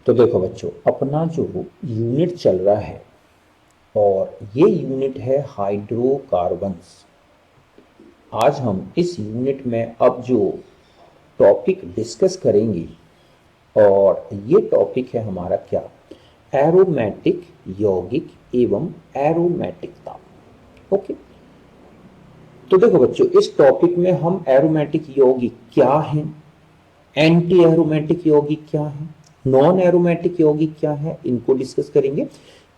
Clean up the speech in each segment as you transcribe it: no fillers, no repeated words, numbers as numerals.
तो देखो बच्चों, अपना जो यूनिट चल रहा है और ये यूनिट है हाइड्रोकार्बन्स। आज हम इस यूनिट में अब जो टॉपिक डिस्कस करेंगे और ये टॉपिक है हमारा क्या, एरोमेटिक यौगिक एवं एरोमेटिकता। ओके, तो देखो बच्चों, इस टॉपिक में हम एरोमेटिक यौगिक क्या हैं, एंटी एरोमेटिक यौगिक क्या है, नॉन एरोमेटिक यौगिक क्या है, इनको डिस्कस करेंगे।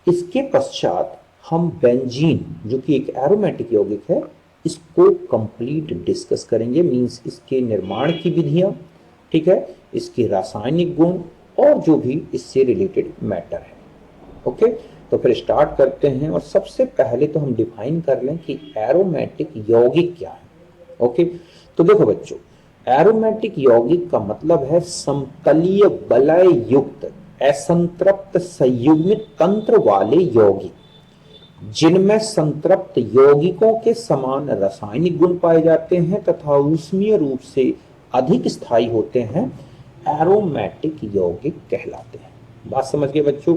इसके पश्चात हम बेंजीन जो कि एक एरोमेटिक यौगिक है इसको कंप्लीट डिस्कस करेंगे, मींस इसके निर्माण की विधियां, ठीक है, इसके रासायनिक गुण और जो भी इससे रिलेटेड मैटर है। ओके, तो फिर स्टार्ट करते हैं और सबसे पहले तो हम डिफाइन कर लें कि एरोमेटिक यौगिक क्या है। ओके, तो देखो बच्चों, एरोमेटिक यौगिक का मतलब है समतलीय वलय युक्त असंतृप्त संयुग्मित तंत्र वाले यौगिक जिनमें संतृप्त यौगिकों के समान रासायनिक गुण पाए जाते हैं तथा ऊष्मीय रूप से अधिक स्थायी होते हैं, एरोमेटिक यौगिक कहलाते हैं। बात समझ गए बच्चों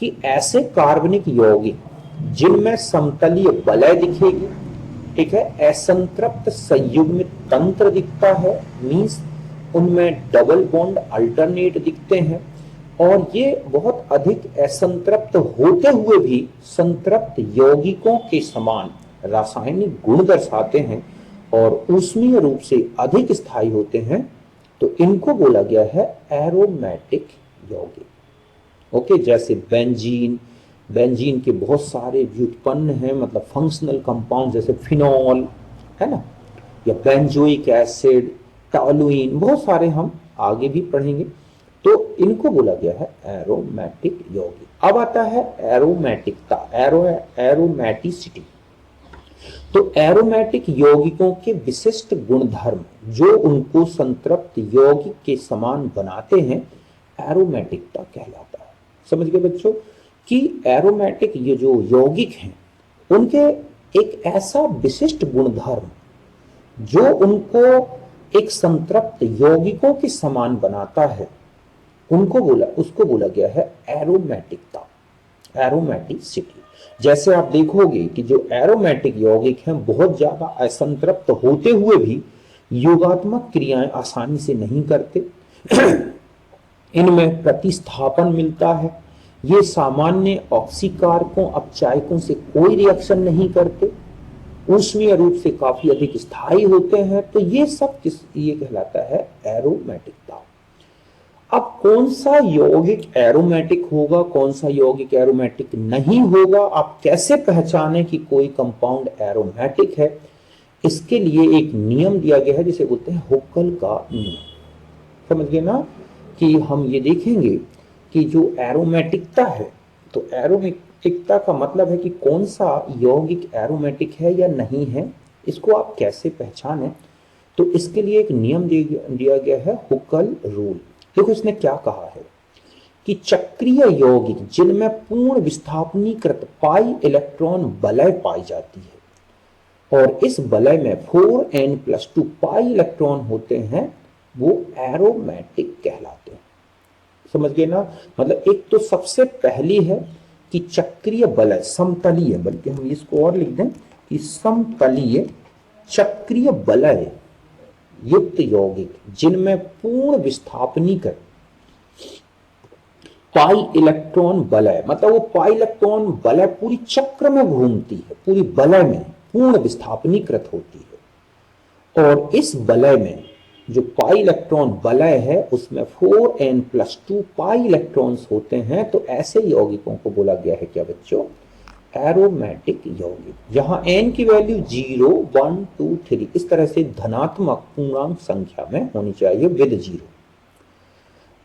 कि ऐसे कार्बनिक यौगिक जिनमें समतलीय वलय दिखेगी, ठीक है, असंतृप्त संयुग्मित तंत्र दिखता है, मींस उनमें डबल बॉन्ड अल्टरनेट दिखते हैं और ये बहुत अधिक असंतृप्त होते हुए भी संतृप्त यौगिकों के समान रासायनिक गुण दर्शाते हैं और ऊष्मीय रूप से अधिक स्थायी होते हैं, तो इनको बोला गया है एरोमेटिक यौगिक। ओके, जैसे बेंजीन, बेंजीन के बहुत सारे व्युत्पन्न हैं, मतलब फंक्शनल कंपाउंड, जैसे फिनॉल है ना, या बेंजोइक एसिड, टॉलुइन, बहुत सारे हम आगे भी पढ़ेंगे, तो इनको बोला गया है एरोमेटिक यौगिक। अब आता है एरोमेटिकता, एरोमेटिसिटी। तो एरोमेटिक यौगिकों के विशिष्ट गुणधर्म जो उनको संतृप्त यौगिक के समान बनाते हैं, एरोमेटिकता कहलाता है। समझ गए बच्चों कि एरोमेटिक ये जो यौगिक हैं उनके एक ऐसा विशिष्ट गुणधर्म जो उनको एक संतृप्त यौगिकों के समान बनाता है, उसको बोला गया है एरोमेटिकता, एरोमेटिसिटी। जैसे आप देखोगे कि जो एरोमेटिक यौगिक हैं बहुत ज्यादा असंतृप्त होते हुए भी योगात्मक क्रियाएं आसानी से नहीं करते इनमें प्रतिस्थापन मिलता है, ये सामान्य ऑक्सीकारकों अपचायकों से कोई रिएक्शन नहीं करते, ऊष्मीय रूप से काफी अधिक स्थायी होते हैं, तो ये सब ये कहलाता है एरोमेटिकता। अब कौन सा यौगिक एरोमेटिक होगा, कौन सा यौगिक एरोमेटिक नहीं होगा, आप कैसे पहचाने कि कोई कंपाउंड एरोमेटिक है, इसके लिए एक नियम दिया गया है जिसे बोलते हैं हुक्कल का नियम। समझ गए ना कि हम ये देखेंगे कि जो एरोमेटिकता है, तो एरोमेटिकता का मतलब है कि कौन सा यौगिक एरोमेटिक है या नहीं है, इसको आप कैसे पहचानें। तो इसके लिए एक नियम दिया गया है, हुक्कल रूल। देखो इसने क्या कहा है कि चक्रीय यौगिक जिनमें पूर्ण विस्थापनीकृत पाई इलेक्ट्रॉन वलय पाई जाती है और इस वलय में 4n+2 पाई इलेक्ट्रॉन होते हैं, वो एरोमेटिक कहलाते हैं। समझ गए ना, मतलब एक तो सबसे पहली है कि चक्रीय वलय समतलीय, बल्कि हम इसको और लिख दें कि समतलीय चक्रीय वलय युक्त यौगिक जिनमें पूर्ण विस्थापनीकृत पाई इलेक्ट्रॉन वलय, मतलब वो पाई इलेक्ट्रॉन वलय पूरी चक्र में घूमती है, पूरी वलय में पूर्ण विस्थापनीकृत होती है और इस वलय में जो पाई इलेक्ट्रॉन वलय है उसमें 4n+2 पाई इलेक्ट्रॉन्स होते हैं, तो ऐसे यौगिकों को बोला गया है क्या बच्चों, एरोमेटिक यौगिक, जहां n की वैल्यू 0, 1, 2, 3 इस तरह से धनात्मक पूर्णांक संख्या में होनी चाहिए विद 0।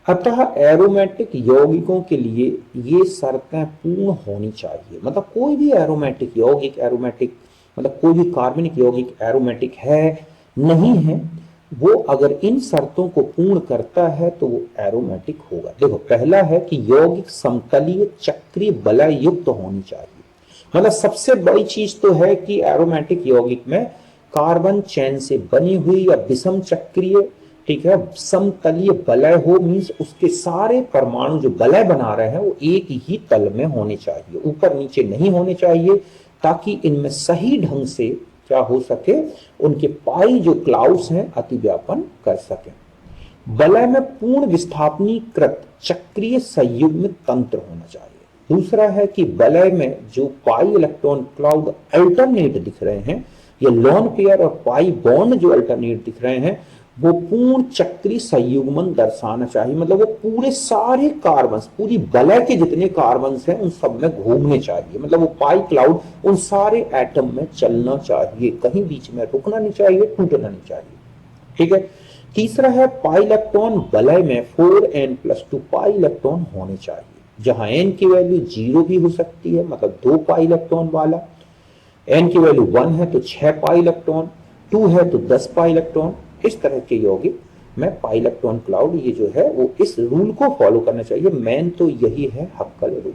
अतः एरोमेटिक यौगिकों के लिए ये शर्तें पूर्ण होनी चाहिए, मतलब कोई भी एरोमेटिक यौगिक एरोमेटिक, मतलब कोई भी कार्बनिक यौगिक एरोमेटिक है नहीं है, वो अगर इन शर्तों को पूर्ण करता है तो वो एरोमेटिक होगा। देखो पहला है कि यौगिक समतलीय चक्रीय वलय युक्त होनी चाहिए, मतलब सबसे बड़ी चीज तो है कि एरोमेटिक यौगिक में कार्बन चैन से बनी हुई या विषम चक्रीय ठीक है, समतलीय वलय हो मीन्स उसके सारे परमाणु जो वलय बना रहे हैं वो एक ही तल में होने चाहिए, ऊपर नीचे नहीं होने चाहिए, ताकि इनमें सही ढंग से क्या हो सके, उनके पाई जो क्लाउड्स हैं अतिव्यापन कर सके। वलय में पूर्ण विस्थापनीकृत चक्रीय संयुग्मित तंत्र होना चाहिए। दूसरा है कि वलय में जो पाई इलेक्ट्रॉन क्लाउड अल्टरनेट दिख रहे हैं, ये लोन पेयर और पाई बॉन्ड जो अल्टरनेट दिख रहे हैं, वो पूर्ण चक्रीय संयुग्मन दर्शाना चाहिए, मतलब वो पूरे सारे कार्बन, पूरी वलय के जितने कार्बन हैं उन सब में घूमने चाहिए, मतलब वो पाई क्लाउड उन सारे एटम में चलना चाहिए, कहीं बीच में रुकना नहीं चाहिए, टूटना नहीं चाहिए। ठीक है। तीसरा है पाई इलेक्ट्रॉन वलय में 4n+2 पाई इलेक्ट्रॉन होने चाहिए, जहां n की वैल्यू 0 भी हो सकती है, मतलब 2 पाई इलेक्ट्रॉन वाला, n की वैल्यू 1 है तो 6 पाई इलेक्ट्रॉन, 2 है तो 10 पाई इलेक्ट्रॉन। इस तरह के यौगिक में पाई इलेक्ट्रॉन क्लाउड ये जो है वो इस रूल को फॉलो करना चाहिए। मेन तो यही है हक्कल रूल।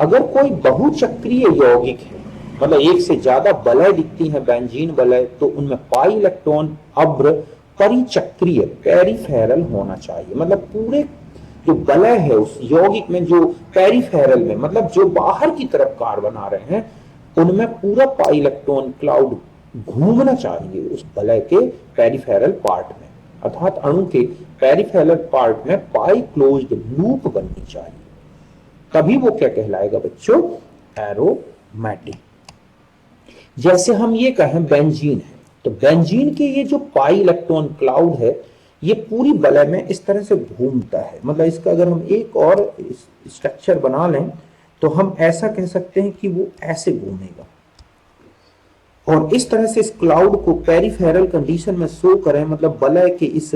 अगर कोई बहुचक्रीय यौगिक है, मतलब एक से ज्यादा वलय दिखती है बेंजीन वलय, तो उनमें पाई इलेक्ट्रॉन अब्र परिचक्रीय पेरिफेरल होना चाहिए, मतलब पूरे जो वलय है उस यौगिक में, जो पेरिफेरल में, मतलब जो बाहर की तरफ कार्बन आ रहे हैं, उनमें पूरा पाई इलेक्ट्रॉन क्लाउड घूमना चाहिए उस वलय के पेरिफेरल पार्ट में, अर्थात अणु के पेरिफेरल पार्ट में पाई क्लोज्ड लूप बननी चाहिए, तभी वो क्या कहलाएगा बच्चों, एरोमेटिक। जैसे हम ये कहें बेंजीन है, तो बेंजीन के ये जो पाई इलेक्ट्रॉन क्लाउड है, ये पूरी वलय में इस तरह से घूमता है, मतलब इसका अगर हम एक और स्ट्रक्चर बना लें तो हम ऐसा कह सकते हैं कि वो ऐसे घूमेगा, और इस तरह से इस क्लाउड को पेरिफेरल कंडीशन में शो करें, मतलब वलय के इस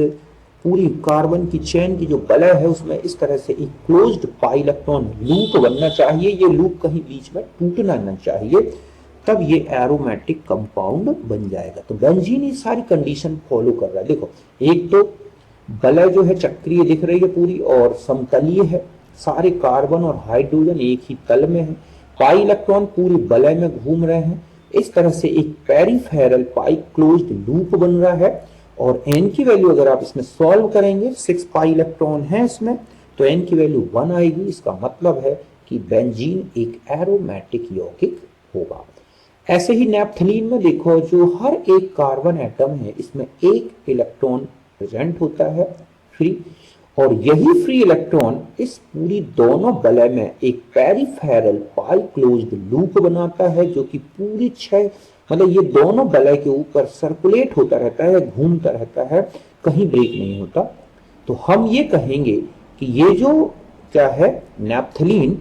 पूरी कार्बन की चेन की जो वलय है उसमें इस तरह से एक क्लोज्ड पाई इलेक्ट्रॉन लूप बनना चाहिए, ये लूप कहीं बीच में टूटना नहीं चाहिए, तब ये एरोमेटिक कंपाउंड बन जाएगा। तो बेंजीन ये सारी कंडीशन फॉलो कर रहा है। देखो, एक तो वलय जो है चक्रीय दिख रही है पूरी और समतलीय है, सारे कार्बन और हाइड्रोजन एक ही तल में है, पाई इलेक्ट्रॉन पूरी वलय में घूम रहे हैं, इस तरह से एक पेरिफेरल पाई क्लोज्ड लूप बन रहा है। और n की वैल्यू अगर आप इसमें सॉल्व करेंगे, 6 पाई इलेक्ट्रॉन है इसमें, तो n की वैल्यू 1 आएगी। इसका मतलब है कि बेंजीन एक एरोमेटिक यौगिक होगा। ऐसे ही नैप्थलीन में देखो, जो हर एक कार्बन एटम है इसमें एक इलेक्ट्रॉन प्रेजेंट होता है फ्री, और यही फ्री इलेक्ट्रॉन इस पूरी दोनों वलय में एक पेरिफेरल पाई क्लोज्ड लूप बनाता है, जो कि पूरी 6, मतलब ये दोनों वलय के ऊपर सर्कुलेट होता रहता है, घूमता रहता है, कहीं ब्रेक नहीं होता। तो हम ये कहेंगे कि ये जो क्या है नैप्थलीन,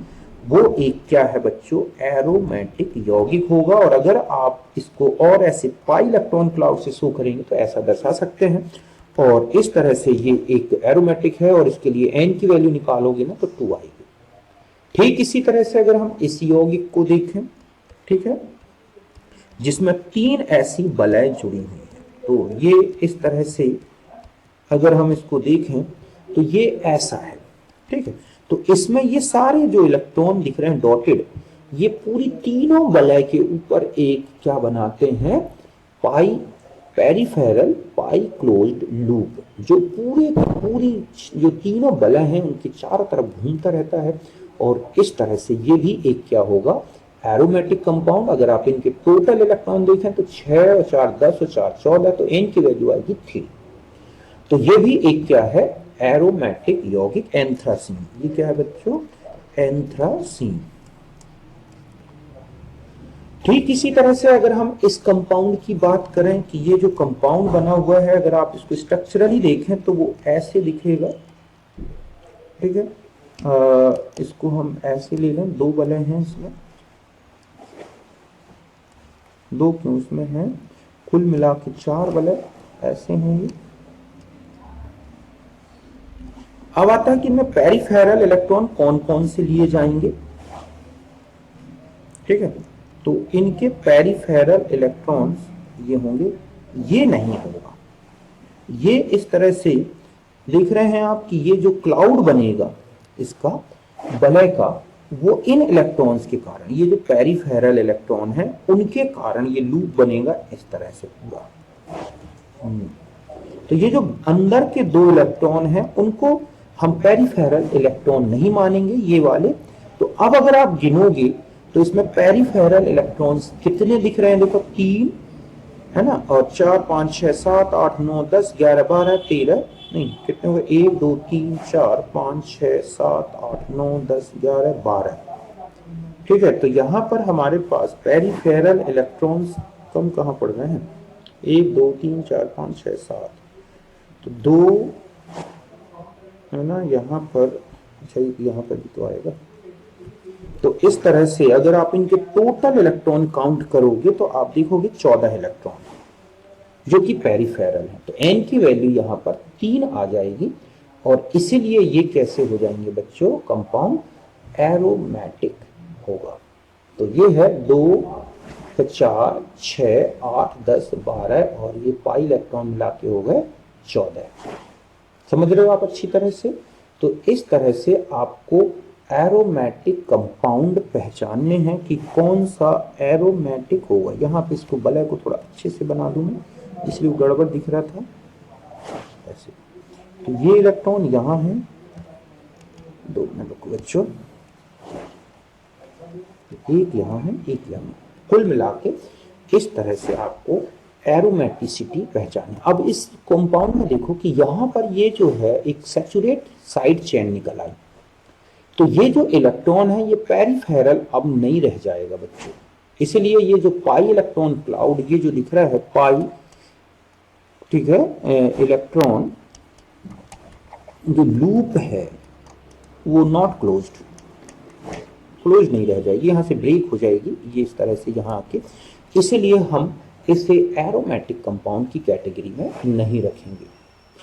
वो एक क्या है बच्चों, एरोमेटिक यौगिक होगा। और अगर आप इसको और ऐसे पाई इलेक्ट्रॉन क्लाउड से शो करेंगे तो ऐसा दर्शा सकते हैं, और इस तरह से ये एक एरोमेटिक है, और इसके लिए n की वैल्यू निकालोगे ना तो 2 आएगी। ठीक इसी तरह से अगर हम इस यौगिक को देखें, ठीक है, जिसमें 3 ऐसी वलय जुड़ी हुई है, तो ये इस तरह से अगर हम इसको देखें तो ये ऐसा है, ठीक है। तो इसमें ये सारे जो इलेक्ट्रॉन दिख रहे हैं डॉटेड, ये पूरी तीनों वलय के ऊपर एक क्या बनाते हैं, पाई पेरिफेरल पाई क्लोज्ड लूप, जो पूरी जो तीनों वलय हैं उनके चारों तरफ घूमता रहता है। और इस तरह से ये भी एक क्या होगा, एरोमेटिक कंपाउंड। अगर आप इनके टोटल इलेक्ट्रॉन देखें तो 6 और 4 10 और 4 14, तो n की वैल्यू आएगी 3। तो ये भी एक क्या है, एरोमेटिक यौगिक एंथ्रासीन। ये क्या है बच्चों, एंथ्रासीन। ठीक इसी तरह से अगर हम इस कंपाउंड की बात करें कि ये जो कंपाउंड बना हुआ है, अगर आप इसको स्ट्रक्चरली देखें तो वो ऐसे दिखेगा, ठीक है। इसको हम ऐसे ले लें, 2 वलय हैं इसमें, 2 क्यों इसमें हैं, कुल मिला के 4 वलय ऐसे होंगे। अब आता है कि इनमें पेरिफेरल इलेक्ट्रॉन कौन कौन से लिए जाएंगे, ठीक है। तो इनके पेरिफेरल इलेक्ट्रॉन्स ये होंगे, ये नहीं होगा, ये इस तरह से देख रहे हैं आप कि ये जो क्लाउड बनेगा इसका वलय का, वो इन इलेक्ट्रॉन्स के कारण, ये जो पेरिफेरल इलेक्ट्रॉन है उनके कारण ये लूप बनेगा इस तरह से पूरा। तो ये जो अंदर के दो इलेक्ट्रॉन हैं उनको हम पेरिफेरल इलेक्ट्रॉन नहीं मानेंगे, ये वाले। तो अब अगर आप गिनोगे तो इसमें पेरिफेरल इलेक्ट्रॉन्स कितने दिख रहे हैं, देखो 3 है ना, और 4 5 6 7 8 9 10 11 12 13, नहीं कितने हो गए, 1 2 3 4 5 6 7 8 9 10 11 12। ठीक है, तो यहां पर हमारे पास पेरिफेरल इलेक्ट्रॉन्स कम कहां पड़ गए हैं, 1 2 3 4 5 6 7, तो 2 है ना यहाँ पर, अच्छा यहाँ पर भी तो आएगा। तो इस तरह से अगर आप इनके टोटल इलेक्ट्रॉन काउंट करोगे तो आप देखोगे 14 इलेक्ट्रॉन जो कि पेरिफेरल है। तो n की वैल्यू यहाँ पर 3 आ जाएगी, और इसीलिए ये कैसे हो जाएंगे बच्चों, कंपाउंड एरोमेटिक होगा। तो ये है 2 4 6 8 10 12 और ये पाई इलेक्ट्रॉन मिला के हो गए 14। समझ रहे हो आप अच्छी तरह से। तो इस तरह से आपको एरोमेटिक कंपाउंड पहचानने हैं कि कौन सा एरोमेटिक होगा। यहाँ पे इसको वलय को थोड़ा अच्छे से बना दूं मैं, इसलिए गड़बड़ दिख रहा था ऐसे। तो ये इलेक्ट्रॉन यहाँ है, 2 मिनट रुको बच्चों, एक यहाँ है एक यहाँ, कुल मिला के इस तरह से आपको एरोमेटिसिटी पहचाने। अब इस कंपाउंड में देखो कि यहाँ पर ये जो है एक सैचुरेट साइड चेन निकल आई, तो ये जो इलेक्ट्रॉन है ये पेरिफेरल अब नहीं रह जाएगा बच्चों। इसलिए ये जो पाई इलेक्ट्रॉन क्लाउड ये जो दिख रहा है पाई, ठीक है, इलेक्ट्रॉन जो लूप है वो नॉट क्लोज्ड, क्लोज नहीं रह जाएगी, यहाँ से ब्रेक हो जाएगी ये इस तरह से यहाँ आके। इसलिए हम इसे एरोमेटिक कंपाउंड की कैटेगरी में नहीं रखेंगे,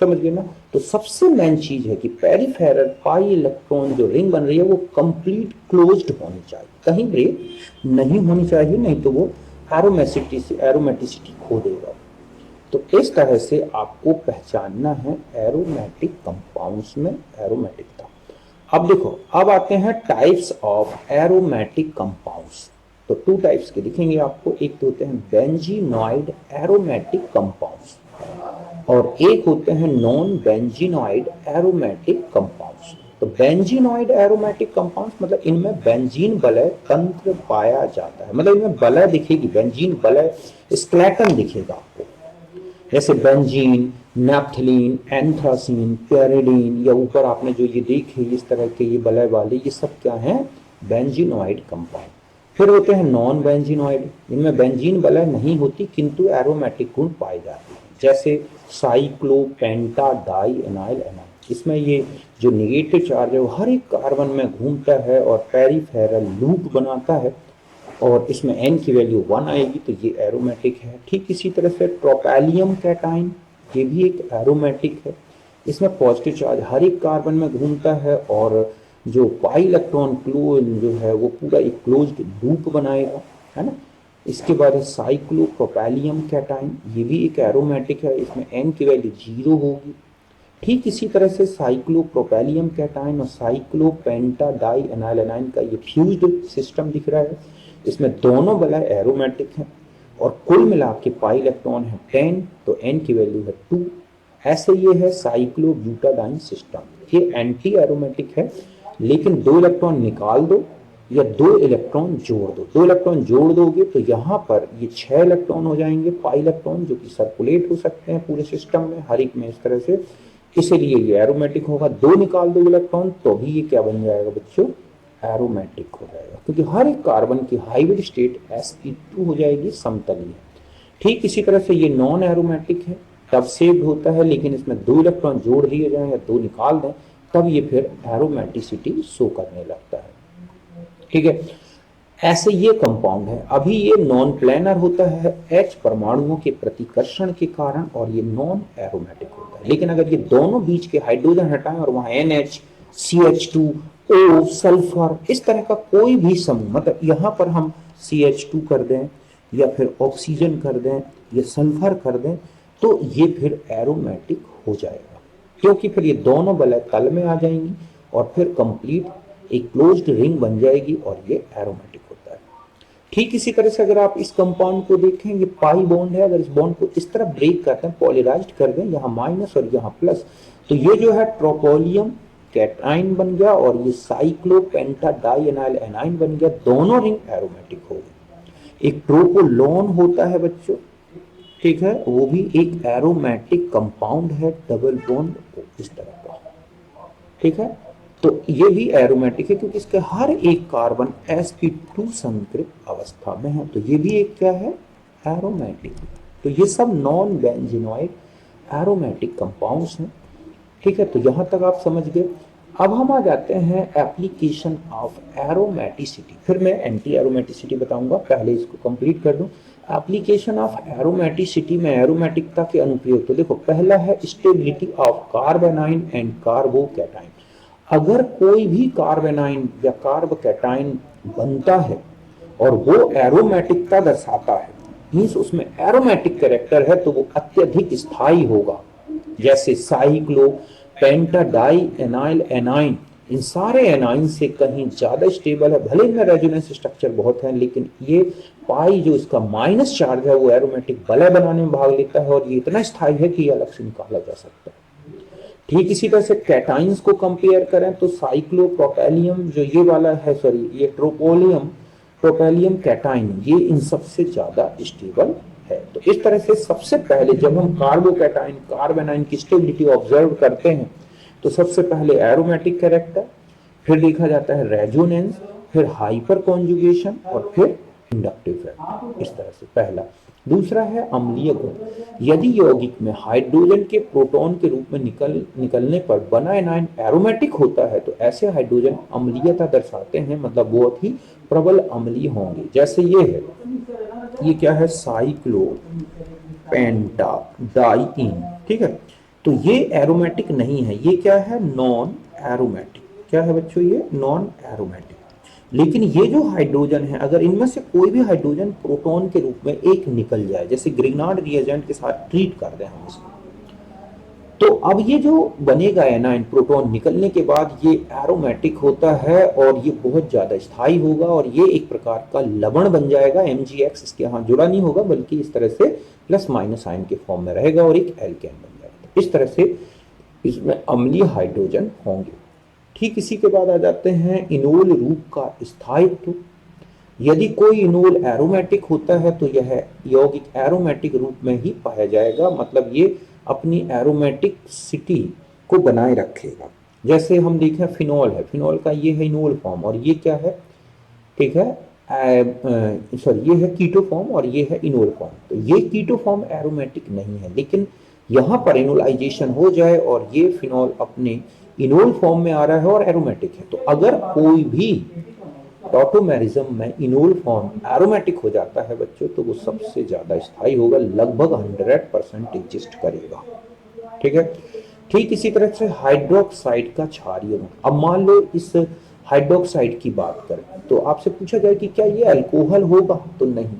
समझ गए ना। तो सबसे मेन चीज है कि पेरिफेरल पाई इलेक्ट्रॉन जो रिंग बन रही है वो कंप्लीट क्लोज्ड होनी चाहिए, कहीं ब्रेक नहीं होनी चाहिए, नहीं तो वो एरोमेटिसिटी खो देगा। तो इस तरह से आपको पहचानना है एरोमेटिक कंपाउंड्स में एरोमेटिकता। अब देखो, अब आते हैं टाइप्स ऑफ एरोमेटिक कंपाउंड्स। तो 2 टाइप्स के दिखेंगे आपको, एक तो होते हैं बेंजीनॉइड एरोमेटिक कंपाउंड्स और एक होते हैं नॉन बेंजीनॉइड एरोमेटिक कंपाउंड्स। तो बेंजीनॉइड एरोमेटिक कंपाउंड्स मतलब इनमें बेंजीन वलय तंत्र पाया जाता है, मतलब इनमें वलय दिखेगी, बेंजीन वलय स्केलेटन दिखेगा आपको, जैसे बेंजीन, नैप्थलीन, एंथ्रासीन, प्यूरिडीन, या ऊपर आपने जो ये देखे इस तरह के ये वलय वाले, ये सब क्या हैं, बेंजीनॉइड कंपाउंड। फिर होते हैं नॉन बेंजीनॉइड, इनमें बेंजीन वलय नहीं होती किंतु एरोमेटिक गुण पाए जाते हैं, जैसे साइक्लोपेंटाडाई एनाइल एनाइल। इसमें ये जो नेगेटिव चार्ज है वो हर एक कार्बन में घूमता है और पेरिफेरल लूप बनाता है, और इसमें n की वैल्यू 1 आएगी तो ये एरोमेटिक है। ठीक इसी तरह से ट्रोपैलियम कैटाइन, ये भी एक एरोमेटिक है, इसमें पॉजिटिव चार्ज हर एक कार्बन में घूमता है और जो पाई इलेक्ट्रॉन जो है वो पूरा एक क्लोज्ड लूप बनाएगा, है ना। इसके बाद है साइक्लोप्रोपैलियम कैटाइन, ये भी एक एरोमेटिक है, इसमें n की वैल्यू 0 होगी। ठीक इसी तरह से साइक्लोप्रोपैलियम कैटाइन और साइक्लोपेंटाडाई एनाइल एनाइन का ये फ्यूज्ड सिस्टम दिख रहा है, इसमें दोनों वलय एरोमेटिक हैं और कुल मिला के पाई इलेक्ट्रॉन है 10, तो n की वैल्यू है 2। ऐसे ये है साइक्लोब्यूटाडाइन सिस्टम, ये एंटी एरोमेटिक है, लेकिन 2 इलेक्ट्रॉन निकाल दो या 2 इलेक्ट्रॉन जोड़ दो, 2 इलेक्ट्रॉन जोड़ दोगे तो यहाँ पर ये 6 इलेक्ट्रॉन हो जाएंगे पाई इलेक्ट्रॉन, जो कि सर्कुलेट हो सकते हैं पूरे सिस्टम में हर एक में इस तरह से, इसलिए ये एरोमेटिक होगा। 2 निकाल दो इलेक्ट्रॉन तो भी ये क्या बन जाएगा बच्चों, एरोमेटिक हो जाएगा, क्योंकि हर एक कार्बन की हाइब्रिड स्टेट sp2 हो जाएगी, समतलीय। ठीक इसी तरह से ये नॉन एरोमेटिक है, तब सेव्ड होता है, लेकिन इसमें 2 इलेक्ट्रॉन जोड़ दिए जाएं या 2 निकाल दें तब ये फिर एरोमेटिसिटी शो करने लगता है। ठीक है, ऐसे ये कंपाउंड है। अभी ये नॉन प्लेनर होता है H परमाणुओं के प्रतिकर्षण के कारण और ये नॉन एरोमेटिक होता है, लेकिन अगर ये दोनों बीच के हाइड्रोजन हटाएं और वहां NH, CH2, O, सल्फर, इस तरह का कोई भी समूह, मतलब यहाँ पर हम CH2 कर दें या फिर ऑक्सीजन कर दें या सल्फर कर दें तो ये फिर एरोमेटिक हो जाएगा, क्योंकि फिर ये दोनों वलय तल में आ जाएंगी और फिर कंप्लीट एक क्लोज्ड रिंग बन जाएगी और ये एरोमेटिक होता है। ठीक इसी तरह से अगर आप इस कंपाउंड को देखेंगे, पाई बॉन्ड है, अगर इस बॉन्ड को इस तरह ब्रेक करते हैं, पॉलराइज्ड कर दें, यहाँ माइनस और यहाँ प्लस, तो ये जो है ट्रोपोलियम कैटाइन बन गया और ये साइक्लोपेंटाडाइएनाइल एनाइन बन गया, दोनों रिंग एरोमेटिक हो गए। एक ट्रोपोलोन होता है बच्चों, ठीक है, वो भी एक एरोमेटिक कंपाउंड है, डबल बॉन्ड इस तरह का, ठीक है। तो ये भी एरोमेटिक है क्योंकि इसके हर एक कार्बन sp2 संतृप्त अवस्था में है, तो ये भी एक क्या है, एरोमेटिक। तो ये सब नॉन बेंजीनॉइड एरोमेटिक कंपाउंड्स हैं, ठीक है। तो यहां तक आप समझ गए। अब हम आ जाते हैं एप्लीकेशन ऑफ एरोमेटिसिटी, फिर मैं एंटी एरोमेटिसिटी बताऊंगा, पहले इसको कंप्लीट कर दूं। एप्लीकेशन ऑफ एरोमेटिसिटी में एरोमेटिकता के अनुप्रयोग, तो देखो पहला है स्टेबिलिटी ऑफ कार्बेनाइन एंड कार्बोकैटाइन। अगर कोई भी कार्बेनाइन या कार्बोकैटाइन बनता है और वो एरोमेटिकता दर्शाता है, मींस उसमें एरोमेटिक कैरेक्टर है, तो वो अत्यधिक स्थायी होगा। जैसे साइक्लो पेंटाडाइएनाइल एनाइन, इन सारे एनाइन से कहीं ज्यादा स्टेबल है, भले इनमें रेजोनेंस स्ट्रक्चर बहुत है, लेकिन ये पाई जो इसका माइनस चार्ज है वो एरोमेटिक वलय बनाने में भाग लेता है और ये इतना स्थायी है कि ये अलग से निकाला जा सकता है। ठीक इसी तरह से कैटाइंस को कंपेयर करें तो साइक्लोप्रोपेलियम जो ये वाला है, सॉरी ये ट्रोपोलियम प्रोपेलियम कैटाइन, ये इन सबसे ज्यादा स्टेबल है। तो इस तरह से सबसे पहले जब हम कार्बोकैटाइन कार्बेनाइन की स्टेबिलिटी ऑब्जर्व करते हैं तो सबसे पहले एरोमेटिक कैरेक्टर, फिर देखा जाता है रेजोनेंस, फिर हाइपर कॉन्जुगेशन और फिर इंडक्टिव इफेक्ट, इस तरह से पहला। दूसरा है अम्लीय गुण, यदि यौगिक में हाइड्रोजन के प्रोटॉन के रूप में निकलने पर बना एनायन एरोमेटिक होता है तो ऐसे हाइड्रोजन अम्लीयता दर्शाते हैं, मतलब बहुत ही प्रबल अम्लीय होंगे। जैसे ये है, ये क्या है, साइक्लो पेंटाडाइईन, ठीक है। तो ये एरोमेटिक नहीं है, ये क्या है, नॉन एरोमेटिक। क्या है बच्चों, ये नॉन एरोमेटिक। लेकिन ये जो हाइड्रोजन है, अगर इनमें से कोई भी हाइड्रोजन प्रोटॉन के रूप में एक निकल जाए, जैसे ग्रिग्नार्ड रिएजेंट के साथ ट्रीट कर दें हम इसको, तो अब ये जो बनेगा एनाइन प्रोटॉन निकलने के बाद ये एरोमेटिक होता है और ये बहुत ज्यादा स्थायी होगा और ये एक प्रकार का लवण बन जाएगा। MgX इसके यहाँ जुड़ा नहीं होगा बल्कि इस तरह से प्लस माइनस आयन के फॉर्म में रहेगा और एक एल्केन बन जाएगा। इस तरह से इसमें अम्लीय हाइड्रोजन होंगे। ठीक इसी के बाद आ जाते हैं इनोल रूप का स्थायित्व। यदि कोई इनोल एरोमेटिक होता है तो यह यौगिक एरोमेटिक रूप में ही पाया जाएगा, मतलब ये अपनी एरोमेटिसिटी को बनाए रखेगा। जैसे हम देखें फिनॉल है, फिनॉल का ये है इनोल फॉर्म और ये क्या है, ठीक है, सॉरी ये है कीटो फॉर्म और ये है इनोल फॉर्म। तो ये कीटो फॉर्म एरोमेटिक नहीं है, लेकिन यहाँ पर इनोलाइजेशन हो जाए और ये फिनॉल अपने इनोल फॉर्म में आ रहा है और एरोमेटिक है, तो अगर कोई भी टॉटोमेरिज्म में इनोल फॉर्म एरोमेटिक हो जाता है बच्चों, तो वो सबसे ज्यादा स्थायी होगा, लगभग 100% एग्जिस्ट करेगा, ठीक है। ठीक इसी तरह से हाइड्रोक्साइड का क्षारीय गुण। अब मान लो इस हाइड्रोक्साइड की बात करें तो आपसे पूछा जाए कि क्या ये अल्कोहल होगा, तो नहीं,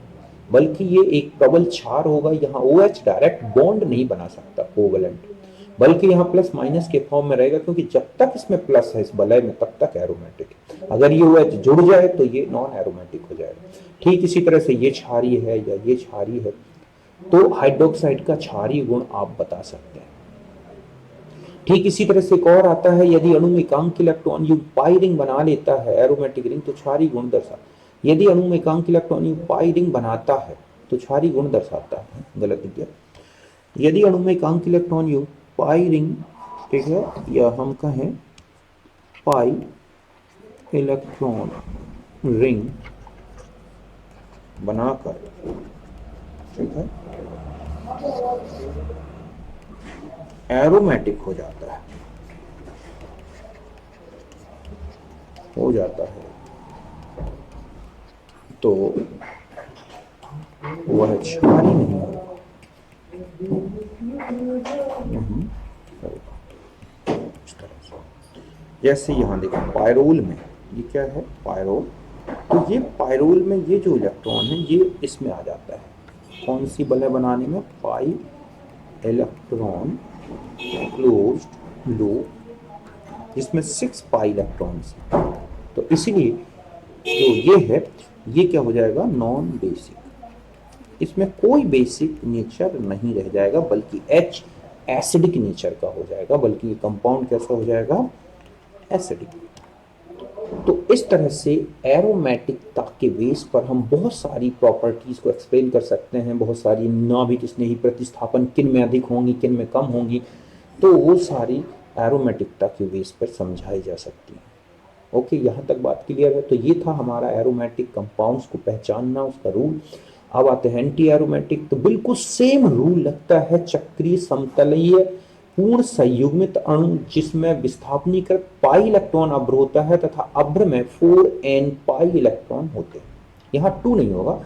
बल्कि ये एक प्रबल क्षार होगा। यहाँ OH डायरेक्ट बॉन्ड नहीं बना सकता कोवलेंट, बल्कि यहाँ प्लस माइनस के फॉर्म में रहेगा, क्योंकि जब तक इसमें प्लस है इस वलय में तब तक एरोमेटिक है। अगर ये OH जुड़ जाए तो ये नॉन एरोमेटिक हो जाएगा। ठीक इसी तरह से ये क्षारीय है या ये क्षारीय है, तो हाइड्रोक्साइड का क्षारीय गुण आप बता सकते हैं। ठीक इसी तरह से एक और आता है, यदि अणु में एकांक इलेक्ट्रॉन युक्त पाई रिंग बना लेता है एरोमेटिक रिंग, तो क्षारीय गुण दर्शाता है। यदि अणु में एकांक इलेक्ट्रॉन युक्त पाई रिंग बनाता है तो क्षारीय गुण दर्शाता है, गलत दिया। यदि अणु में एकांक इलेक्ट्रॉन युक्त पाई रिंग, ठीक है, या हम कहें पाई इलेक्ट्रॉन रिंग बनाकर, ठीक है, एरोमेटिक हो जाता है, तो वह क्षारीय नहीं होगा। जैसे यहां देखो पायरोल में, ये क्या है, पायरोल, तो ये पायरोल में ये जो इलेक्ट्रॉन है ये इसमें आ जाता है, कौन सी वलय बनाने में, पाई इलेक्ट्रॉन क्लोज्ड लूप, जिसमें 6 पाई इलेक्ट्रॉन्स हैं। तो इसलिए जो ये है ये क्या हो जाएगा, नॉन बेसिक। इसमें कोई बेसिक नेचर नहीं रह जाएगा, बल्कि H एसिडिक नेचर का हो जाएगा, बल्कि ये कंपाउंड कैसा हो जाएगा, एसिडिक। तो इस तरह से एरोमेटिकता के बेस पर हम बहुत सारी प्रॉपर्टीज को एक्सप्लेन कर सकते हैं, बहुत सारी नाभिक स्नेही प्रतिस्थापन किन में अधिक होंगी किन में कम होंगी, तो वो सारी एरोमेटिकता के बेस पर समझाई जा सकती है। ओके, यहाँ तक बात क्लियर है। तो ये था हमारा एरोमेटिक कंपाउंड्स को पहचानना, उसका रूल। अब आते हैं एंटी एरोमेटिक। तो बिल्कुल सेम रूल लगता है चक्रीय समतलीय पूर्ण संयुग्मित अणु जिसमें विस्थापनीकृत पाई इलेक्ट्रॉन अभ्र होता है तथा अभ्र में 4n पाई इलेक्ट्रॉन होते हैं। यहाँ 2 नहीं होगा,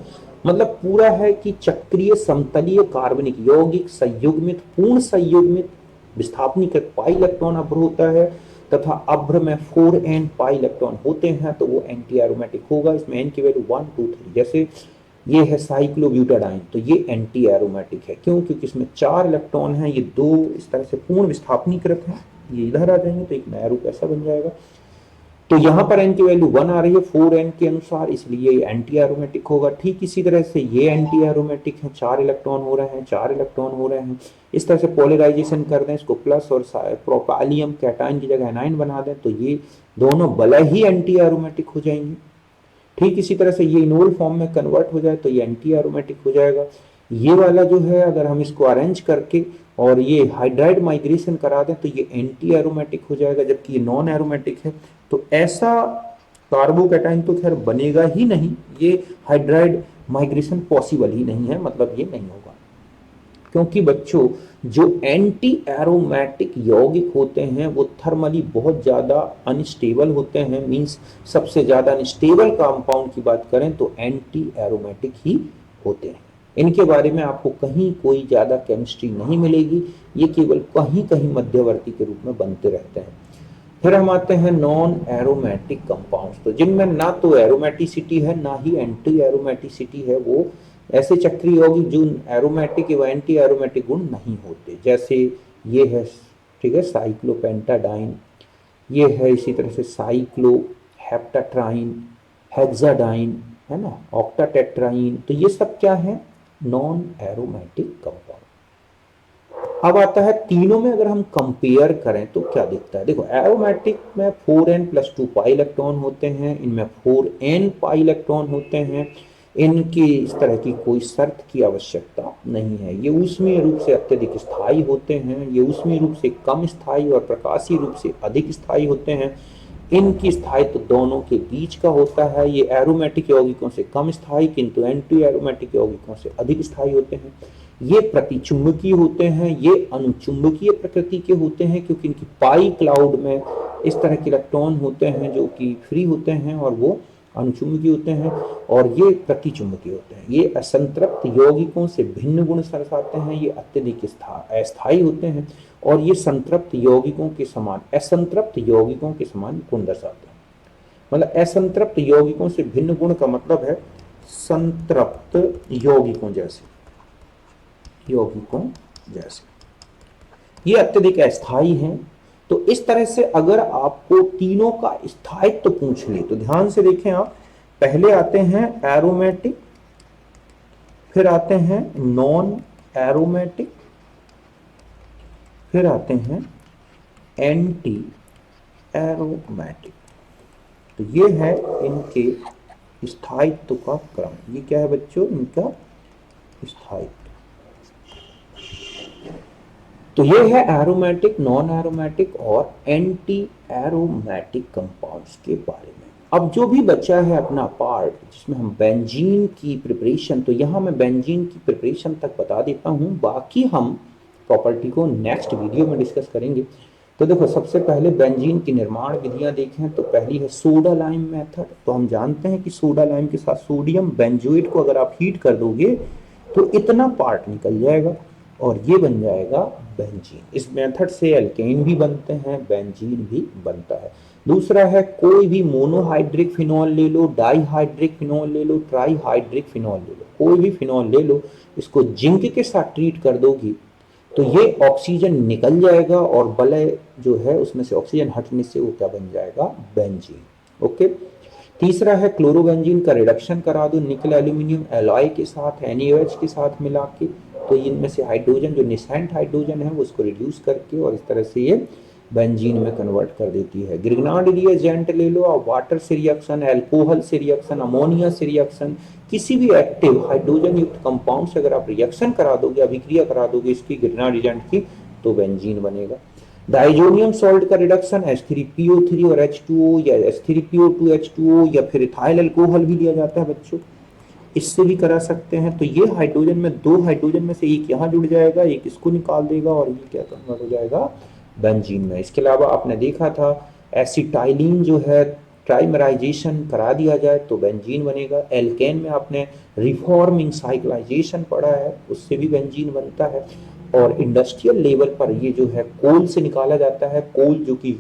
मतलब पूरा है कि चक्रीय समतलीय कार्बनिक यौगिक संयुग्मित पूर्ण संयुग्मित विस्थापनीकृत पाई इलेक्ट्रॉन अभ्र होता है तथा अभ्र में 4n पाई इलेक्ट्रॉन होते हैं, तो वो एंटी एरोमेटिक होगा। इसमें n की वैल्यू 1 2 3, जैसे ये है साइक्लोब्यूटाडाइन, तो ये एंटी एरोमेटिक है। क्यों? क्योंकि इसमें 4 इलेक्ट्रॉन हैं, ये 2 इस तरह से पूर्ण विस्थापनीकृत हैं, ये इधर आ जाएंगे तो एक नया रूप ऐसा बन जाएगा। तो यहां पर n की वैल्यू 1 आ रही है 4n के अनुसार, इसलिए ये एंटी एरोमेटिक होगा। ठीक इसी तरह से ये एंटी एरोमेटिक है, 4 इलेक्ट्रॉन हो रहे हैं, 4 इलेक्ट्रॉन हो रहे हैं। इस तरह से पोलराइजेशन कर दें, इसको प्लस और प्रोपालियम कैटायन की जगह एनाइन बना दें, तो ये दोनों भले ही एंटी एरोमेटिक हो जाएंगे। ठीक इसी तरह से ये इनोल फॉर्म में कन्वर्ट हो जाए तो ये एंटी एरोमेटिक हो जाएगा। ये वाला जो है अगर हम इसको अरेंज करके और ये हाइड्राइड माइग्रेशन करा दें तो ये एंटी एरोमेटिक हो जाएगा, जबकि ये नॉन एरोमेटिक है। तो ऐसा कार्बोकैटायन तो खैर बनेगा ही नहीं, ये हाइड्राइड माइग्रेशन पॉसिबल ही नहीं है, मतलब ये नहीं होगा। क्योंकि बच्चों जो एंटी एरोमेटिक यौगिक होते हैं वो थर्मली बहुत ज़्यादा अनस्टेबल होते हैं, मींस सबसे ज़्यादा अनस्टेबल कंपाउंड की बात करें तो एंटी एरोमेटिक ही होते हैं। इनके बारे में आपको कहीं कोई ज़्यादा केमिस्ट्री नहीं मिलेगी, ये केवल कहीं कहीं मध्यवर्ती के रूप में बनते रहते हैं। फिर हम आते हैं नॉन एरोमेटिक कंपाउंड्स, तो जिनमें ना तो एरोमेटिसिटी है ना ही एंटी एरोमेटिसिटी है, वो ऐसे चक्रीय यौगिक जो एरोमेटिक एवं एंटी एरोमेटिक गुण नहीं होते। जैसे ये है, ठीक है, साइक्लोपेंटाडाइन, ये है इसी तरह से साइक्लो हेप्टाट्राइन, हेक्साडाइन, है ना, ऑक्टाटेट्राइन, तो ये सब क्या है, नॉन एरोमेटिक कंपाउंड। अब आता है तीनों में अगर हम कंपेयर करें तो क्या दिखता है। देखो एरोमेटिक में 4n + 2 पाई इलेक्ट्रॉन होते हैं, इनमें 4n पाई इलेक्ट्रॉन होते हैं। इनकी इस तरह की कोई शर्त की आवश्यकता नहीं है। ये ऊष्मीय रूप से अत्यधिक स्थायी होते हैं, ये ऊष्मीय रूप से कम स्थायी और प्रकाशीय रूप से अधिक स्थायी होते हैं। इनकी स्थायित्व दोनों के बीच का होता है। ये एरोमेटिक यौगिकों से कम स्थायी किंतु एंटी एरोमेटिक यौगिकों से अधिक स्थायी होते हैं। ये प्रतिचुंबकीय होते हैं, ये अनुचुंबकीय प्रकृति के होते हैं क्योंकि इनकी पाई क्लाउड में इस तरह के इलेक्ट्रॉन होते हैं जो कि फ्री होते हैं और वो अनुचुंबकीय होते हैं। और ये प्रतिचुंबकीय होते हैं। ये असंतृप्त यौगिकों से भिन्न गुण दर्शाते हैं, ये अत्यधिक अस्थायी होते हैं और ये संतृप्त यौगिकों के समान असंतृप्त यौगिकों के समान गुण दर्शाते हैं। मतलब असंतृप्त यौगिकों से भिन्न गुण का मतलब है संतृप्त यौगिकों जैसे, यौगिकों जैसे ये अत्यधिक अस्थायी हैं। तो इस तरह से अगर आपको तीनों का स्थायित्व पूछ ले तो ध्यान से देखें आप, पहले आते हैं एरोमेटिक, फिर आते हैं नॉन एरोमेटिक, फिर आते हैं एंटी एरोमेटिक। तो ये है इनके स्थायित्व का क्रम। ये क्या है बच्चों, इनका स्थायित्व। तो ये है एरोमेटिक, नॉन एरोमेटिक और एंटी एरोमेटिक कंपाउंड्स के बारे में। अब जो भी बचा है अपना पार्ट जिसमें हम बेंजीन की प्रिपरेशन, तो यहाँ मैं बेंजीन की प्रिपरेशन तक बता देता हूँ, बाकी हम प्रॉपर्टी को नेक्स्ट वीडियो में डिस्कस करेंगे। तो देखो सबसे पहले बेंजीन की निर्माण विधियां देखें तो पहली है सोडा लाइम मेथड। तो हम जानते हैं कि सोडा लाइम के साथ सोडियम बेंजोएट को अगर आप हीट कर दोगे तो इतना पार्ट निकल जाएगा और ये बन जाएगा बेंजीन। इस मेथड से एल्केन भी बनते हैं, बेंजीन भी बनता है। दूसरा है कोई भी मोनोहाइड्रिक फिनॉल ले लो, डाईहाइड्रिक फिनॉल ले लो, ट्राईहाइड्रिक फिनॉल ले लो, कोई भी फिनॉल ले लो, इसको जिंक के साथ ट्रीट कर दोगी तो ये ऑक्सीजन निकल जाएगा और वलय जो है उसमें से ऑक्सीजन हटने से वो क्या बन जाएगा, बेंजीन। ओके, तीसरा है क्लोरोबेंजीन का रिडक्शन करा दो निकल एल्यूमिनियम एलॉय के साथ NaOH के साथ मिला के, तो इनमें से हाइड्रोजन जो निसेंट हाइड्रोजन है उसको रिड्यूस करके और इस तरह से ये बेंजीन में कन्वर्ट कर देती है। ग्रिग्नार्ड रिएजेंट ले लो और वाटर से रिएक्शन, अल्कोहल से रिएक्शन, अमोनिया से रिएक्शन, किसी भी एक्टिव हाइड्रोजन युक्त कंपाउंड से अगर आप रिएक्शन करा दोगे, अभिक्रिया करा दोगे इसकी ग्रिग्नार्ड रिएजेंट की, तो बेंजीन बनेगा। डाइजोनियम सॉल्ट का रिडक्शन H3PO3 और H2O या H3PO2 H2O या फिर इथाइल अल्कोहल भी लिया जाता है बच्चों, इससे भी करा सकते हैं। तो ये हाइड्रोजन में, दो हाइड्रोजन में से एक यहाँ जुड़ जाएगा, एक इसको निकाल देगा और ये क्या कन्वर्ट हो जाएगा बेंजीन में। इसके अलावा आपने देखा था एसिटाइलिन जो है ट्राइमराइजेशन करा दिया जाए तो बेंजीन बनेगा। एल्केन में आपने रिफॉर्मिंग साइक्लाइजेशन पढ़ा है, उससे भी बेंजीन बनता है। और इंडस्ट्रियल लेवल पर ये जो है कोल से निकाला जाता है, कोल जो कि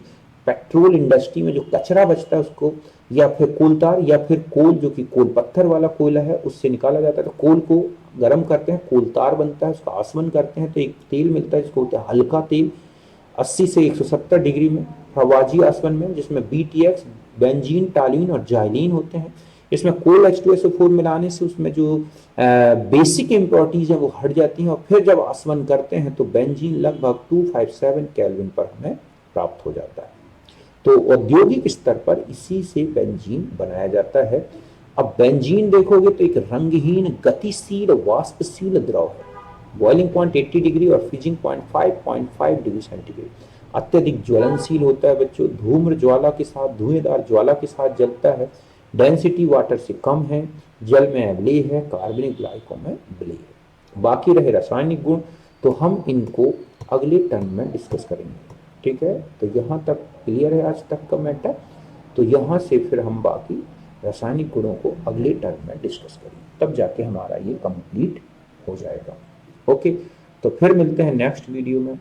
पेट्रोल इंडस्ट्री में जो कचरा बचता है उसको, या फिर कोलतार, या फिर कोल जो कि कोल पत्थर वाला कोयला है उससे निकाला जाता है। तो कोल को गर्म करते हैं, कोलतार बनता है, उसका आसवन करते हैं तो एक तेल मिलता है जिसको बोलते हैं हल्का तेल, 80 से 170 डिग्री में हवाजी आसवन में, जिसमें BTX, बेंजीन, टालिन और जाइलिन होते हैं। इसमें कोल H2SO4 मिलाने से उसमें जो बेसिक इम्प्योरिटीज है वो हट जाती हैं और फिर जब आसवन करते हैं तो बेंजीन लगभग 257 केल्विन पर हमें प्राप्त हो जाता है। तो औद्योगिक स्तर पर इसी से बेंजीन बनाया जाता है। अब बेंजीन देखोगे तो एक रंगहीन गतिशील वाष्पशील द्रव है। बॉइलिंग पॉइंट 80 डिग्री और फ्रीजिंग पॉइंट 5.5 डिग्री सेंटीग्रेड। अत्यधिक ज्वलनशील होता है बच्चों, धूम्र ज्वाला के साथ, धुएंधार ज्वाला के साथ जलता है। डेंसिटी वाटर से कम है, जल में अम्लीय है, कार्बनिक ग्लाइकों में अम्लीय है। बाकी रहे रासायनिक गुण तो हम इनको अगले टर्म में डिस्कस करेंगे। ठीक है, तो यहाँ तक क्लियर है आज तक का मैटर। तो यहाँ से फिर हम बाकी रासायनिक गुणों को अगले टर्म में डिस्कस करेंगे, तब जाके हमारा ये कंप्लीट हो जाएगा। ओके, तो फिर मिलते हैं नेक्स्ट वीडियो में।